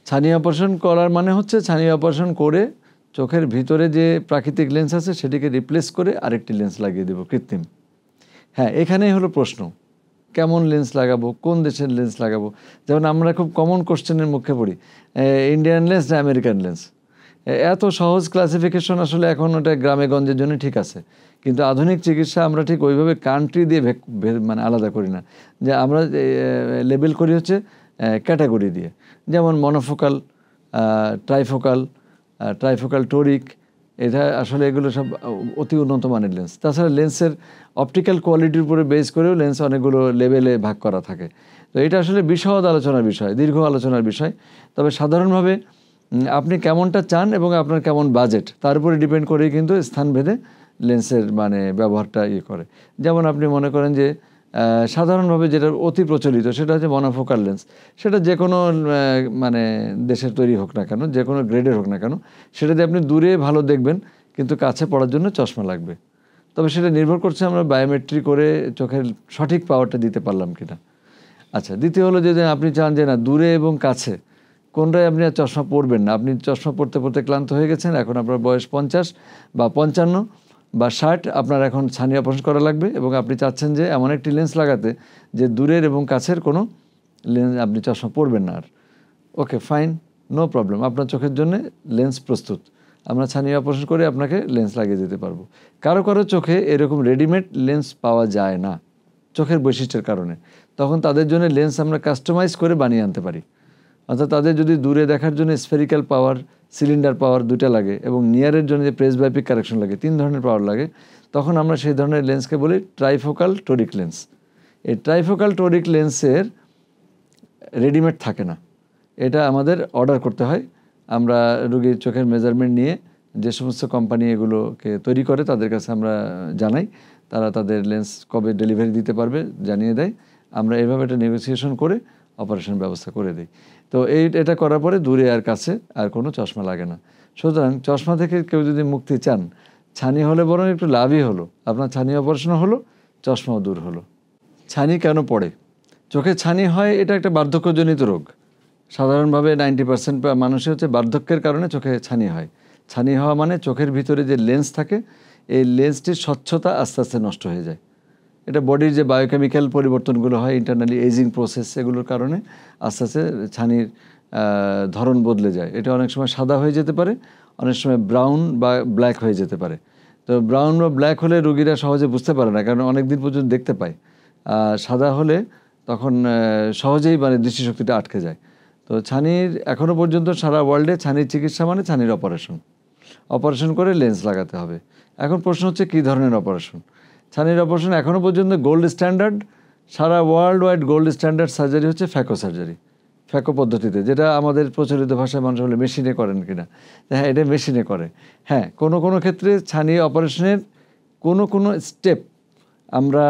ছানি অপারেশন করার মানে হচ্ছে ছানি অপারেশন করে চোখের ভিতরে যে প্রাকৃতিক লেন্স আছে সেটিকে রিপ্লেস করে আরেকটি লেন্স লাগিয়ে দেব কৃত্রিম। হ্যাঁ, এখানেই হলো প্রশ্ন, কেমন লেন্স লাগাবো, কোন দেশের লেন্স লাগাবো। যেমন আমরা খুব কমন কোশ্চেনের মুখে পড়ি, ইন্ডিয়ান লেন্স না আমেরিকান লেন্স। এত সহজ ক্লাসিফিকেশন আসলে এখন ওটা গ্রামে গঞ্জের জন্য ঠিক আছে, কিন্তু আধুনিক চিকিৎসা আমরা ঠিক ওইভাবে কান্ট্রি দিয়ে মানে আলাদা করি না, যে আমরা লেবেল করি হচ্ছে ক্যাটাগরি দিয়ে। যেমন মনোফোকাল, ট্রাইফোকাল টোরিক, এটা আসলে এগুলো সব অতি উন্নত মানের লেন্স। তাছাড়া লেন্সের অপটিক্যাল কোয়ালিটির উপরে বেস করেও লেন্স অনেকগুলো লেভেলে ভাগ করা থাকে। তো এটা আসলে বিশদ আলোচনার বিষয়, দীর্ঘ আলোচনার বিষয়। তবে সাধারণভাবে আপনি কেমনটা চান এবং আপনার কেমন বাজেট তার উপরে ডিপেন্ড করেই কিন্তু স্থানভেদে লেন্সের মানে ব্যবহারটা করে। যেমন আপনি মনে করেন যে সাধারণভাবে যেটা অতি প্রচলিত সেটা হচ্ছে মনোফোকাল লেন্স। সেটা যে কোনো মানে দেশের তৈরি হোক না কেন, যে কোনো গ্রেডের হোক না কেন, সেটা দিয়ে আপনি দূরে ভালো দেখবেন, কিন্তু কাছে পড়ার জন্য চশমা লাগবে। তবে সেটা নির্ভর করছে আমরা বায়োমেট্রি করে চোখের সঠিক পাওয়ারটা দিতে পারলাম কিনা। আচ্ছা, দ্বিতীয় হলো যে আপনি চান যে না দূরে এবং কাছে কোনটাই আপনি আর চশমা পরবেন না, আপনি চশমা পড়তে পড়তে ক্লান্ত হয়ে গেছেন, এখন আপনার বয়স 50 বা 55 বা 60, আপনার এখন ছানি অপারেশন করা লাগবে এবং আপনি চাচ্ছেন যে এমন একটি লেন্স লাগাতে যে দূরের এবং কাছের কোনো লেন্স আপনি চশমা পরবেন না আর। ওকে, ফাইন, নো প্রবলেম, আপনার চোখের জন্য লেন্স প্রস্তুত। আমরা ছানি অপারেশন করে আপনাকে লেন্স লাগিয়ে দিতে পারবো। কারো কারো চোখে এরকম রেডিমেড লেন্স পাওয়া যায় না চোখের বৈশিষ্ট্যের কারণে, তখন তাদের জন্য লেন্স আমরা কাস্টমাইজ করে বানিয়ে আনতে পারি। অর্থাৎ তাদের যদি দূরে দেখার জন্য স্ফেরিক্যাল পাওয়ার, সিলিন্ডার পাওয়ার দুটা লাগে এবং নিয়ারের জন্য যে প্রেসবায়োপিক কারেকশন লাগে, 3 ধরনের পাওয়ার লাগে, তখন আমরা সেই ধরনের লেন্সকে বলি ট্রাইফোকাল টোরিক লেন্স। এই ট্রাইফোকাল টোরিক লেন্সের রেডিমেড থাকে না, এটা আমাদের অর্ডার করতে হয়। আমরা রোগীর চোখের মেজারমেন্ট নিয়ে যে সমস্ত কোম্পানি এগুলোকে তৈরি করে তাদের কাছে আমরা জানাই, তারা তাদের লেন্স কবে ডেলিভারি দিতে পারবে জানিয়ে দেয়। আমরা এইভাবে একটা নেগোসিয়েশন করে অপারেশন ব্যবস্থা করে দিই। তো এটা করার পরে দূরে আর কাছে আর কোনো চশমা লাগে না। সুতরাং চশমা থেকে কেউ যদি মুক্তি চান, ছানি হলে বরং একটু লাভই হলো, আপনার ছানি অপারেশনও হলো, চশমাও দূর হলো। ছানি কেন পড়ে? চোখে ছানি হয় এটা একটা বার্ধক্যজনিত রোগ। সাধারণভাবে 90% মানুষের হচ্ছে বার্ধক্যের কারণে চোখে ছানি হয়। ছানি হওয়া মানে চোখের ভিতরে যে লেন্স থাকে এই লেন্সটির স্বচ্ছতা আস্তে আস্তে নষ্ট হয়ে যায়। এটা বডির যে বায়োকেমিক্যাল পরিবর্তনগুলো হয়, ইন্টারনালি এজিং প্রসেস, এগুলোর কারণে আস্তে আস্তে ছানির ধরন বদলে যায়। এটা অনেক সময় সাদা হয়ে যেতে পারে, অনেক সময় ব্রাউন বা ব্ল্যাক হয়ে যেতে পারে। তো ব্রাউন বা ব্ল্যাক হলে রোগীরা সহজে বুঝতে পারে না, কারণ অনেক দিন পর্যন্ত দেখতে পায়। সাদা হলে তখন সহজেই মানে দৃষ্টিশক্তিটা আটকে যায়। তো ছানির এখনও পর্যন্ত সারা ওয়ার্ল্ডে ছানির চিকিৎসা মানে ছানির অপারেশন করে লেন্স লাগাতে হবে। এখন প্রশ্ন হচ্ছে কী ধরনের অপারেশন? ছানির অপারেশন এখনও পর্যন্ত গোল্ড স্ট্যান্ডার্ড, সারা world wide gold standard surgery হচ্ছে ফ্যাকো সার্জারি, ফ্যাকো পদ্ধতিতে, যেটা আমাদের প্রচলিত ভাষায় মানুষ বলে মেশিনে করেন কিনা। হ্যাঁ, এটা মেশিনে করে। হ্যাঁ, কোনো কোনো ক্ষেত্রে ছানি অপারেশনের কোনো স্টেপ আমরা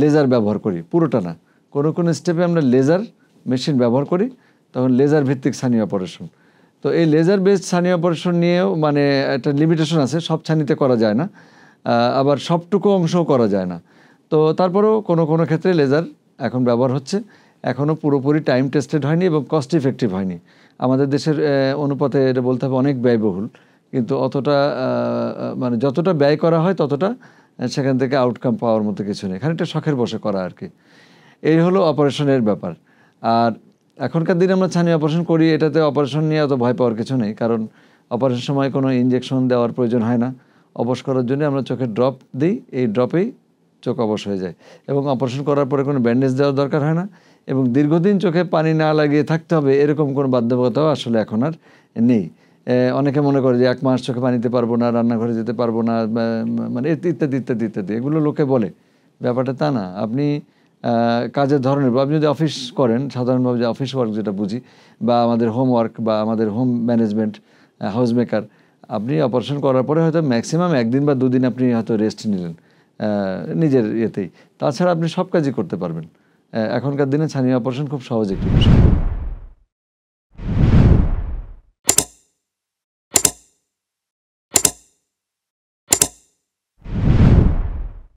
লেজার ব্যবহার করি, পুরোটা না, কোনো স্টেপে আমরা লেজার মেশিন ব্যবহার করি, তখন লেজার ভিত্তিক ছানি অপারেশন। তো এই লেজার বেসড ছানি অপারেশন নিয়েও মানে একটা লিমিটেশন আছে, সব ছানিতে করা যায় না, আবার সবটুকু অংশও করা যায় না। তো তারপরেও কোনো ক্ষেত্রে লেজার এখন ব্যবহার হচ্ছে, এখনও পুরোপুরি টাইম টেস্টেড হয়নি এবং কস্ট ইফেক্টিভ হয়নি। আমাদের দেশের অনুপাতে এটা বলতে হবে অনেক ব্যয়বহুল, কিন্তু অতটা মানে যতটা ব্যয় করা হয় ততটা সেখান থেকে আউটকাম পাওয়ার মতো কিছু নেই, খানিকটা শখের বসে করা আর কি। এই হলো অপারেশনের ব্যাপার। আর এখনকার দিনে আমরা ছানি অপারেশন করি, এটাতে অপারেশন নিয়ে অত ভয় পাওয়ার কিছু নেই, কারণ অপারেশন সময় কোনো ইনজেকশন দেওয়ার প্রয়োজন হয় না। অবশ করার জন্য আমরা চোখে ড্রপ দিই, এই ড্রপেই চোখ অবশ হয়ে যায় এবং অপারেশন করার পরে কোনো ব্যান্ডেজ দেওয়ার দরকার হয় না এবং দীর্ঘদিন চোখে পানি না লাগিয়ে থাকতে হবে এরকম কোনো বাধ্যবাধকতাও আসলে এখন আর নেই। অনেকে মনে করে যে 1 মাস চোখে পানি দিতে পারবো না, রান্নাঘরে যেতে পারবো না, মানে ইত্যাদি এগুলো লোকে বলে, ব্যাপারটা তা না। আপনি কাজের ধরনের, আপনি যদি অফিস করেন, সাধারণভাবে যে অফিস ওয়ার্ক যেটা বুঝি, বা আমাদের হোমওয়ার্ক বা আমাদের হোম ম্যানেজমেন্ট, হাউস মেকার, আপনি অপারেশন করার পরে হয়তো ম্যাক্সিমাম 1 দিন বা 2 দিন আপনি হয়তো রেস্ট নিলেন নিজের ইয়েতেই, তাছাড়া আপনি সব কাজই করতে পারবেন। এখনকার দিনে ছানি অপারেশন খুব সহজ একটি বিষয়।